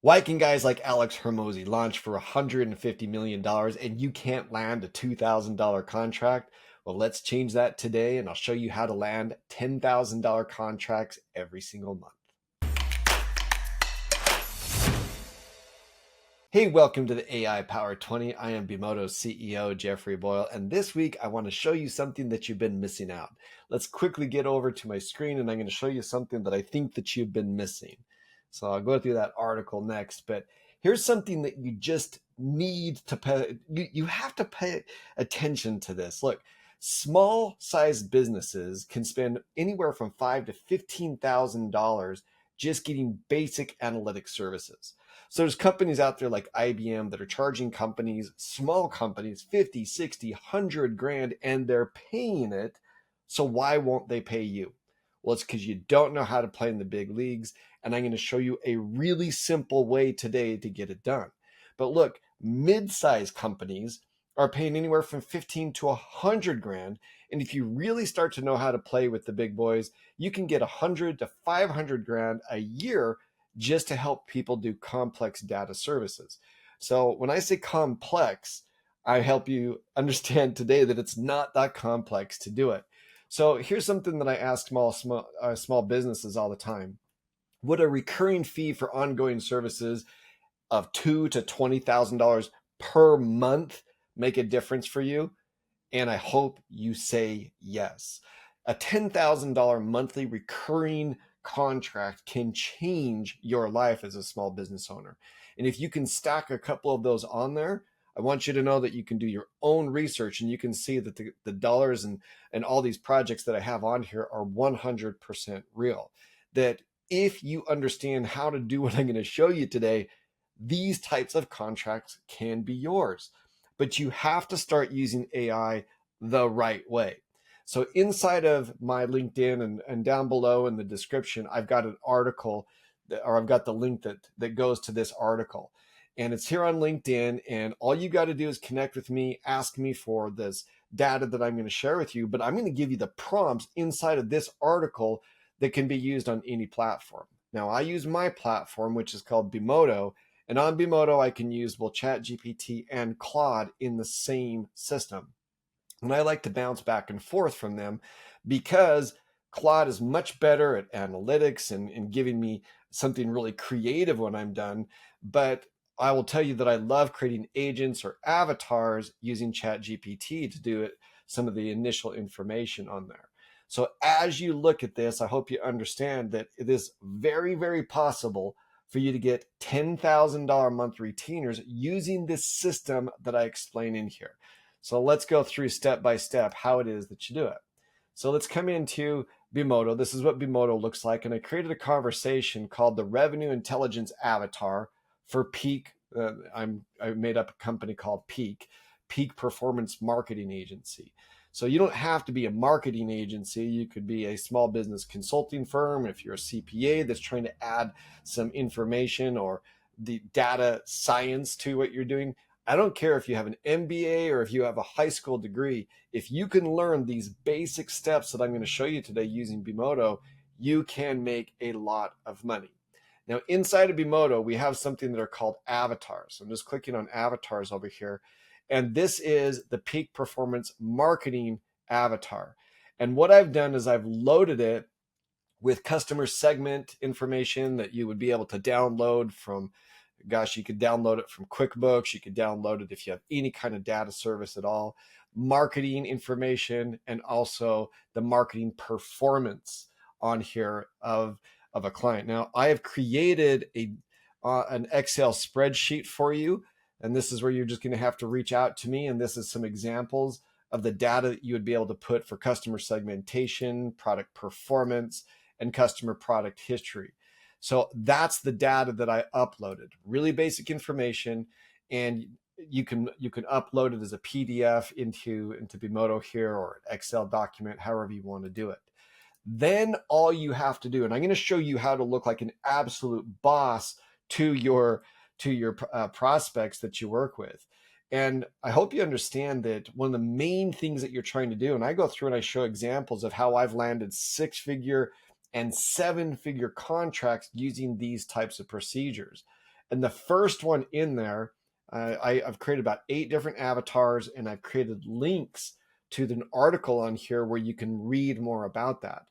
Why can guys like Alex Hormozi launch for $150 million and you can't land a $2,000 contract? Well, let's change that today, and I'll show you how to land $10,000 contracts every single month. Hey, welcome to the AI Power 20. I am Bemodo CEO Jeffery Boyle, and this week I want to show you something that you've been missing out. Let's quickly get over to my screen, and I'm going to show you something that I think that you've been missing. So I'll go through that article next, but here's something that you just need to pay. You have to pay attention to this. Look, small sized businesses can spend anywhere from $5,000 to $15,000 just getting basic analytic services. So there's companies out there like IBM that are charging companies, small companies, 50, 60, 100 grand, and they're paying it. So why won't they pay you? Well, it's because you don't know how to play in the big leagues. And I'm going to show you a really simple way today to get it done. But look, mid-sized companies are paying anywhere from 15 to 100 grand. And if you really start to know how to play with the big boys, you can get 100 to 500 grand a year just to help people do complex data services. So when I say complex, I help you understand today that it's not that complex to do it. So here's something that I ask small businesses all the time. Would a recurring fee for ongoing services of $2,000 to $20,000 per month make a difference for you? And I hope you say yes. A $10,000 monthly recurring contract can change your life as a small business owner. And if you can stack a couple of those on there, I want you to know that you can do your own research and you can see that the dollars and all these projects that I have on here are 100% real. That if you understand how to do what I'm going to show you today, these types of contracts can be yours. But you have to start using AI the right way. So inside of my LinkedIn and down below in the description, I've got an article or I've got the link that goes to this article. And it's here on LinkedIn. And all you got to do is connect with me, ask me for this data that I'm going to share with you. But I'm going to give you the prompts inside of this article that can be used on any platform. Now, I use my platform, which is called Bemodo. And on Bemodo, I can use both ChatGPT and Claude in the same system. And I like to bounce back and forth from them because Claude is much better at analytics and giving me something really creative when I'm done. But I will tell you that I love creating agents or avatars using ChatGPT to do it, some of the initial information on there. So as you look at this, I hope you understand that it is very, very possible for you to get $10,000 month retainers using this system that I explain in here. So let's go through step by step how it is that you do it. So let's come into Bemodo. This is what Bemodo looks like. And I created a conversation called the Revenue Intelligence Avatar for Peak. I made up a company called Peak Performance Marketing Agency. So you don't have to be a marketing agency. You could be a small business consulting firm. If you're a CPA that's trying to add some information or the data science to what you're doing, I don't care if you have an MBA or if you have a high school degree. If you can learn these basic steps that I'm going to show you today using Bemodo, you can make a lot of money. Now, inside of Bemodo, we have something that are called avatars. I'm just clicking on avatars over here. And this is the Peak Performance Marketing Avatar. And what I've done is I've loaded it with customer segment information that you would be able to download from, gosh, you could download it from QuickBooks. You could download it if you have any kind of data service at all, marketing information, and also the marketing performance on here of a client. Now, I have created an Excel spreadsheet for you, and this is where you're just going to have to reach out to me. And this is some examples of the data that you would be able to put for customer segmentation, product performance, and customer product history. So that's the data that I uploaded. Really basic information, and you can upload it as a PDF into Bemodo here or an Excel document, however you want to do it. Then all you have to do, and I'm going to show you how to look like an absolute boss to your prospects that you work with. And I hope you understand that one of the main things that you're trying to do, and I go through and I show examples of how I've landed 6-figure and 7-figure contracts using these types of procedures. And the first one in there, I've created about 8 different avatars, and I've created links to an article on here where you can read more about that.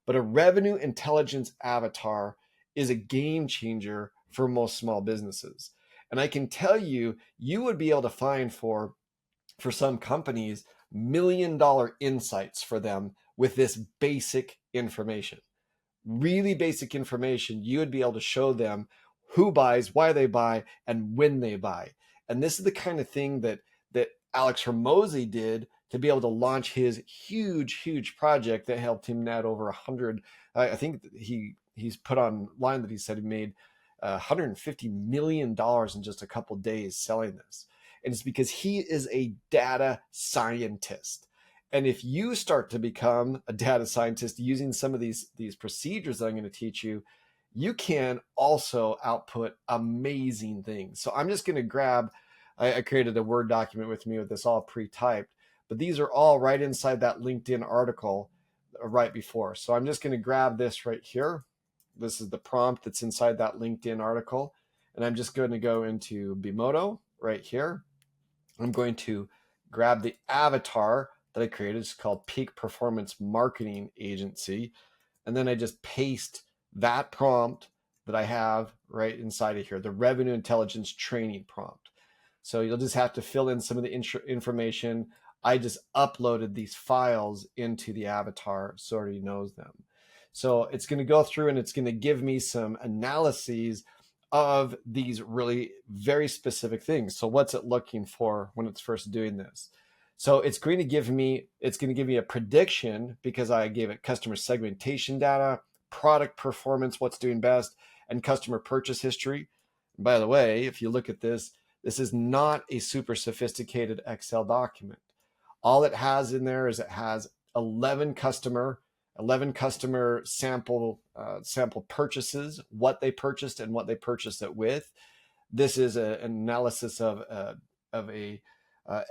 But a revenue intelligence avatar is a game changer for most small businesses. And I can tell you, you would be able to find for some companies $1 million insights for them with this basic information. Really basic information. You would be able to show them who buys, why they buy, and when they buy. And this is the kind of thing that Alex Hormozi did to be able to launch his huge project that helped him net over 100. I think he's put online that he said he made $150 million in just a couple days selling this. And it's because he is a data scientist. And if you start to become a data scientist using some of these procedures that I'm going to teach you, you can also output amazing things. So I'm just going to grab, I created a Word document with me with this all pre-typed, but these are all right inside that LinkedIn article right before. So I'm just going to grab this right here. This is the prompt that's inside that LinkedIn article. And I'm just going to go into Bemodo right here. I'm going to grab the avatar that I created. It's called Peak Performance Marketing Agency. And then I just paste that prompt that I have right inside of here, the revenue intelligence training prompt. So you'll just have to fill in some of the information. I just uploaded these files into the avatar so it already knows them. So it's going to go through and it's going to give me some analyses of these really very specific things. So what's it looking for when it's first doing this? So it's going to give me a prediction because I gave it customer segmentation data, product performance, what's doing best, and customer purchase history. And by the way, if you look at this, this is not a super sophisticated Excel document. All it has in there is it has 11 customer sample purchases, what they purchased and what they purchased it with. This is an analysis of a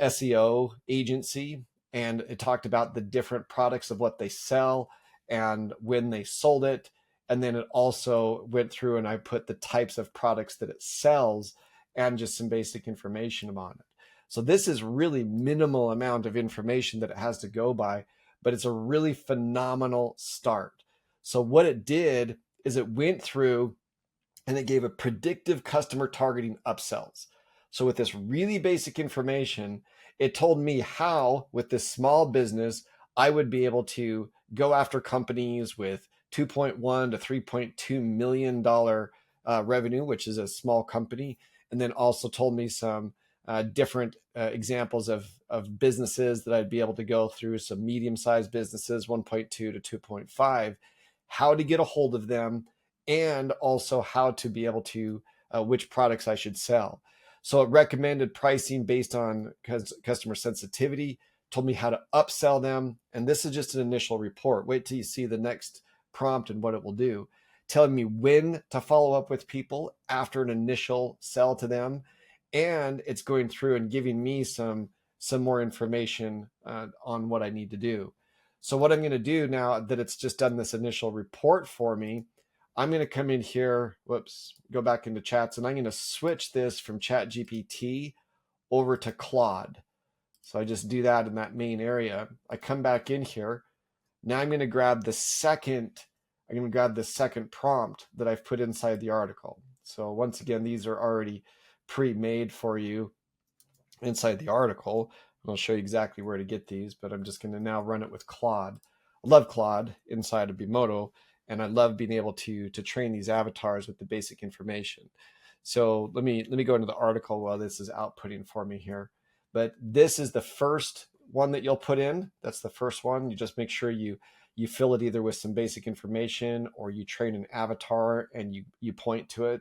SEO agency, and it talked about the different products of what they sell and when they sold it. And then it also went through and I put the types of products that it sells and just some basic information about it. So this is really minimal amount of information that it has to go by, but it's a really phenomenal start. So what it did is it went through and it gave a predictive customer targeting upsells. So with this really basic information, it told me how, with this small business, I would be able to go after companies with $2.1 to $3.2 million revenue, which is a small company. And then also told me some different examples of businesses that I'd be able to go through, some medium-sized businesses, 1.2 to 2.5, how to get a hold of them, and also how to be able to, which products I should sell. So it recommended pricing based on customer sensitivity, told me how to upsell them. And this is just an initial report. Wait till you see the next prompt and what it will do. Telling me when to follow up with people after an initial sell to them. And it's going through and giving me some more information on what I need to do. So what I'm going to do now that it's just done this initial report for me, I'm going to come in here, go back into chats, and I'm going to switch this from ChatGPT over to Claude. So I just do that in that main area. I come back in here. Now I'm going to grab the second prompt that I've put inside the article. So once again, these are already pre-made for you inside the article. I'll show you exactly where to get these, but I'm just going to now run it with Claude. I love Claude inside of Bemodo, and I love being able to train these avatars with the basic information. So let me go into the article while this is outputting for me here. But this is the first one that you'll put in. That's the first one. You just make sure you fill it either with some basic information or you train an avatar and you point to it.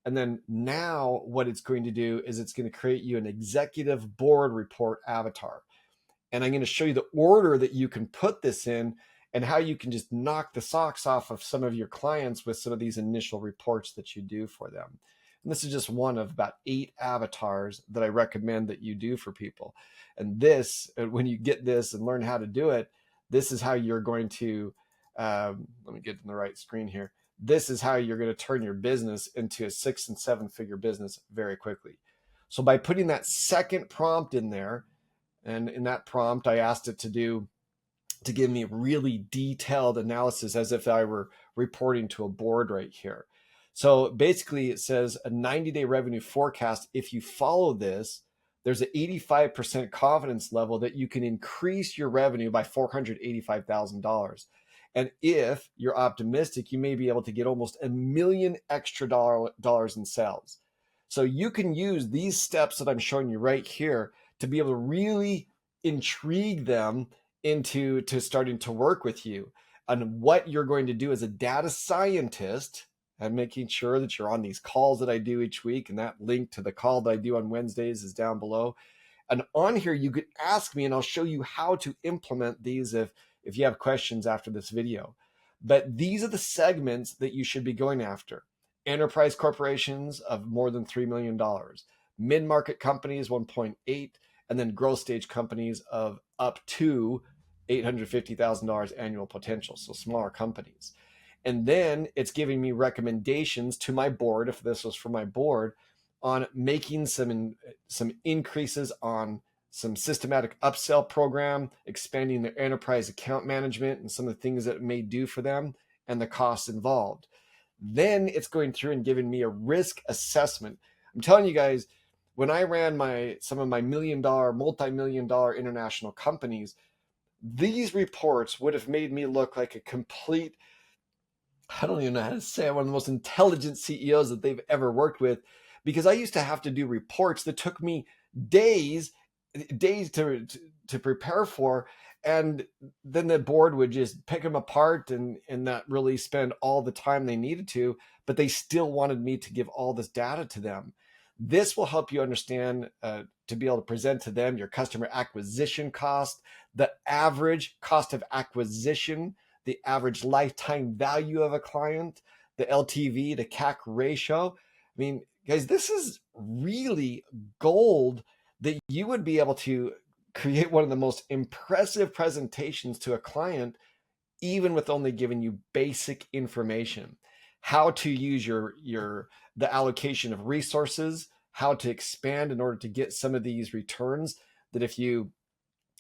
And then now what it's going to do is it's going to create you an executive board report avatar. And I'm going to show you the order that you can put this in and how you can just knock the socks off of some of your clients with some of these initial reports that you do for them. And this is just one of about 8 avatars that I recommend that you do for people. And this, when you get this and learn how to do it, this is how you're going to, let me get in the right screen here. this is how you're going to turn your business into a 6 and 7 figure business very quickly. So by putting that second prompt in there, and in that prompt, I asked it to give me really detailed analysis as if I were reporting to a board right here. So basically it says a 90-day revenue forecast. If you follow this, there's an 85% confidence level that you can increase your revenue by $485,000. And if you're optimistic, you may be able to get almost $1 million extra dollars in sales. So you can use these steps that I'm showing you right here to be able to really intrigue them into starting to work with you on what you're going to do as a data scientist, and making sure that you're on these calls that I do each week. And that link to the call that I do on Wednesdays is down below. And on here, you could ask me and I'll show you how to implement these if you have questions after this video. But these are the segments that you should be going after. Enterprise corporations of more than $3 million, mid-market companies 1.8, and then growth stage companies of up to $850,000 annual potential, so smaller companies. And then it's giving me recommendations to my board, if this was for my board, on making some increases on some systematic upsell program, expanding their enterprise account management and some of the things that it may do for them and the costs involved. Then it's going through and giving me a risk assessment. I'm telling you guys, when I ran some of my multi-million dollar international companies, these reports would have made me look like a complete, I don't even know how to say it, one of the most intelligent CEOs that they've ever worked with, because I used to have to do reports that took me days to prepare for. And then the board would just pick them apart and not really spend all the time they needed to, but they still wanted me to give all this data to them. This will help you understand to be able to present to them your customer acquisition cost, the average cost of acquisition, the average lifetime value of a client, the LTV to CAC ratio. I mean, guys, this is really gold that you would be able to create one of the most impressive presentations to a client, even with only giving you basic information. How to use the allocation of resources, how to expand in order to get some of these returns, that if you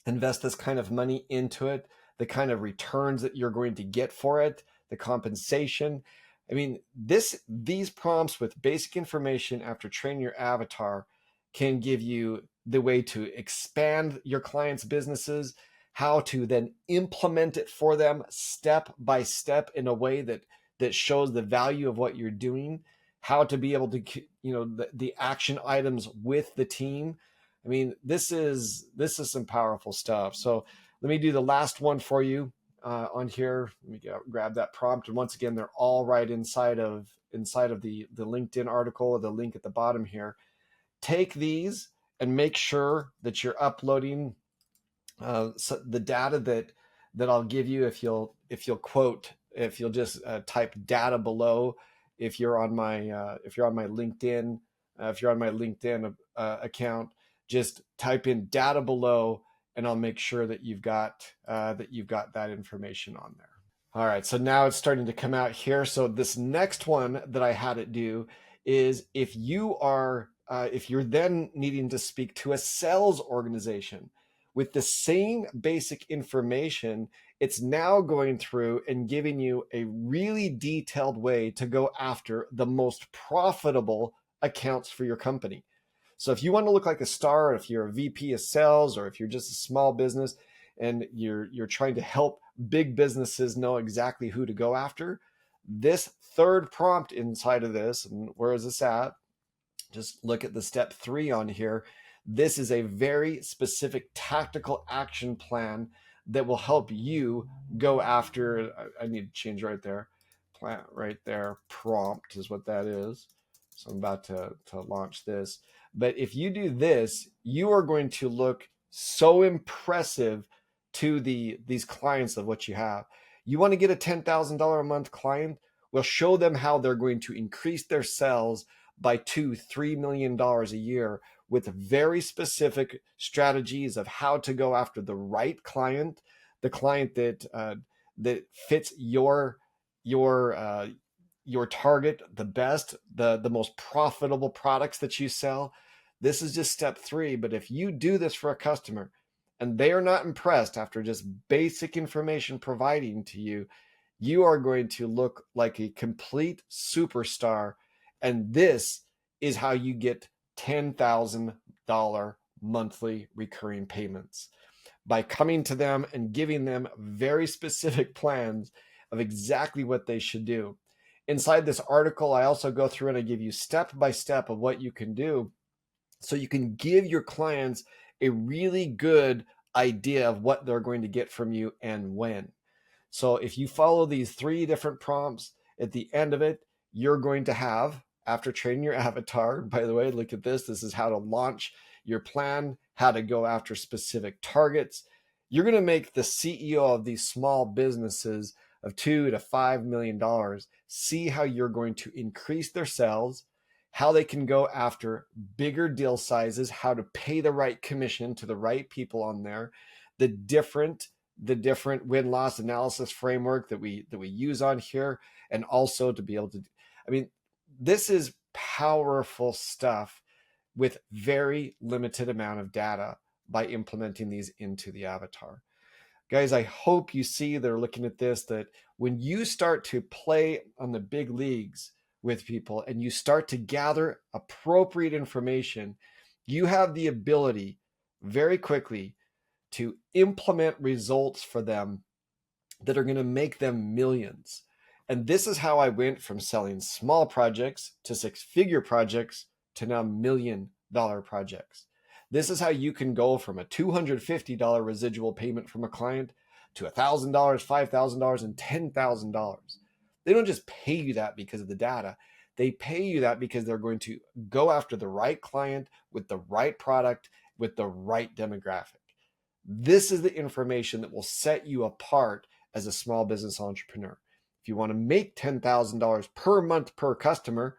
invest this kind of money into it, the kind of returns that you're going to get for it, the compensation. I mean, these prompts with basic information after training your avatar can give you the way to expand your clients' businesses, how to then implement it for them step by step in a way that shows the value of what you're doing, how to be able to, the action items with the team. I mean, this is some powerful stuff. So let me do the last one for you on here. Let me grab that prompt. And once again, they're all right inside of the LinkedIn article, or the link at the bottom here. Take these and make sure that you're uploading the data that I'll give you. If you'll just type data below, if you're on my LinkedIn, account, just type in data below, and I'll make sure that you've got that information on there. All right, so now it's starting to come out here. So this next one that I had it do is if you're then needing to speak to a sales organization with the same basic information, it's now going through and giving you a really detailed way to go after the most profitable accounts for your company. So if you want to look like a star, if you're a VP of sales, or if you're just a small business and you're trying to help big businesses know exactly who to go after, this third prompt inside of this, and where is this at? Just look at the step 3 on here. This is a very specific tactical action plan that will help you go after. I need to change right there. Plant right there. Prompt is what that is. So I'm about to launch this. But if you do this, you are going to look so impressive to these clients of what you have. You want to get a $10,000 a month client? Well, show them how they're going to increase their sales by $2-3 million a year with very specific strategies of how to go after the right client, the client that fits your your target the best, the most profitable products that you sell. This is just step 3. But if you do this for a customer and they are not impressed after just basic information providing to you, you are going to look like a complete superstar. And this is how you get $10,000 monthly recurring payments, by coming to them and giving them very specific plans of exactly what they should do. Inside this article, I also go through and I give you step by step of what you can do so you can give your clients a really good idea of what they're going to get from you and when. So if you follow these 3 different prompts, at the end of it, you're going to have, after training your avatar, by the way, look at this. This is how to launch your plan, how to go after specific targets. You're going to make the CEO of these small businesses of $2 to $5 million see how you're going to increase their sales, how they can go after bigger deal sizes, how to pay the right commission to the right people on there, the different win-loss analysis framework that we use on here, and also to be able to, I mean, this is powerful stuff with very limited amount of data by implementing these into the avatar. Guys, I hope you see, they're looking at this, that when you start to play on the big leagues with people and you start to gather appropriate information, you have the ability very quickly to implement results for them that are going to make them millions. And this is how I went from selling small projects to 6-figure projects to now $1 million projects. This is how you can go from a $250 residual payment from a client to $1,000, $5,000, and $10,000. They don't just pay you that because of the data. They pay you that because they're going to go after the right client with the right product, with the right demographic. This is the information that will set you apart as a small business entrepreneur. If you want to make $10,000 per month per customer,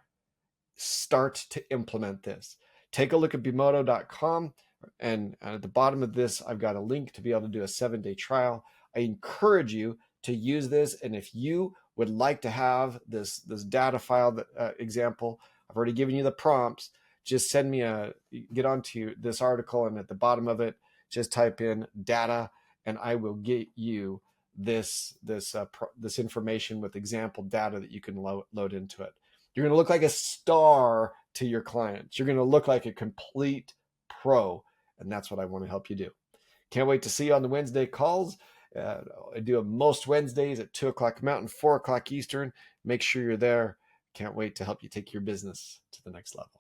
start to implement this. Take a look at Bemodo.com, and at the bottom of this, I've got a link to be able to do a 7-day trial. I encourage you to use this, and if you would like to have this data file example, I've already given you the prompts. Just get onto this article, and at the bottom of it, just type in data, and I will get you this information with example data that you can load into it. You're going to look like a star to your clients. You're going to look like a complete pro, and that's what I want to help you do. Can't wait to see you on the Wednesday calls. I do them most Wednesdays at 2 o'clock Mountain, 4 o'clock Eastern. Make sure you're there. Can't wait to help you take your business to the next level.